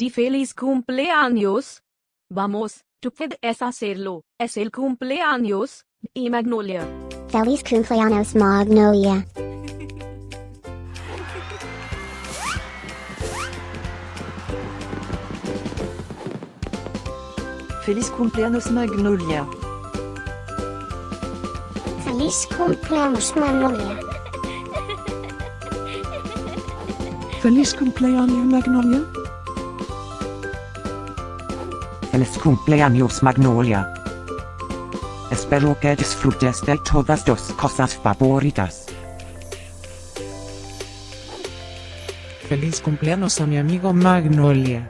di feliz cumpleaños. Vamos, tú puedes hacerlo, es el cumpleaños de Magnolia. Feliz Cumpleaños Magnolia. Feliz Cumpleaños Magnolia. Feliz Cumpleaños Magnolia. Feliz Cumpleaños Magnolia. Feliz Cumpleaños Magnolia. Espero que disfrutes de todas tus cosas favoritas. Feliz cumpleaños a mi amigo Magnolia.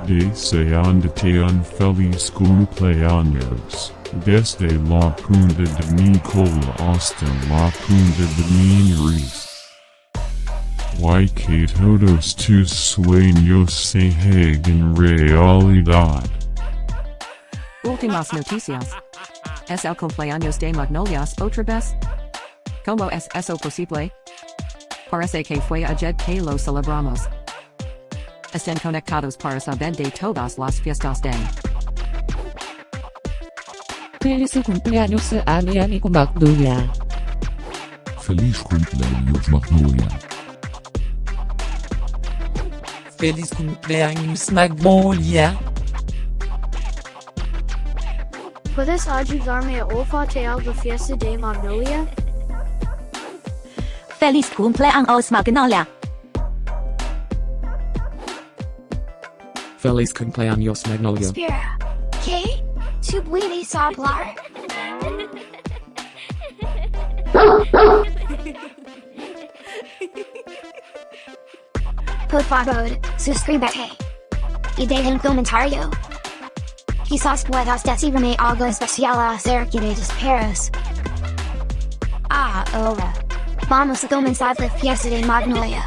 Deseándote un feliz cumpleaños, desde la punta de mi cola hasta la punta de mi nariz. Que todos tus sueños se hagan realidad. Últimas noticias. Es el cumpleaños de Magnolias otra vez. ¿Cómo es eso posible? Parece que fue ayer que lo celebramos. Estén conectados para saber de todas las fiestas de. Feliz cumpleaños a mi amigo Magnolia. Feliz cumpleaños Magnolia. Feliz cumpleaños Magnolia. ¿Puedes ayudarme a olfatear la fiesta de Magnolia? Feliz cumpleaños Magnolia. Feliz cumpleaños Magnolia. Espera, ¿qué? ¿Tú puedes hablar? Por favor, suscríbete. Y deja un comentario. Quizás puedas decirme algo especial acerca de tus perros. Ahora, vamos a comenzar la fiesta de Magnolia.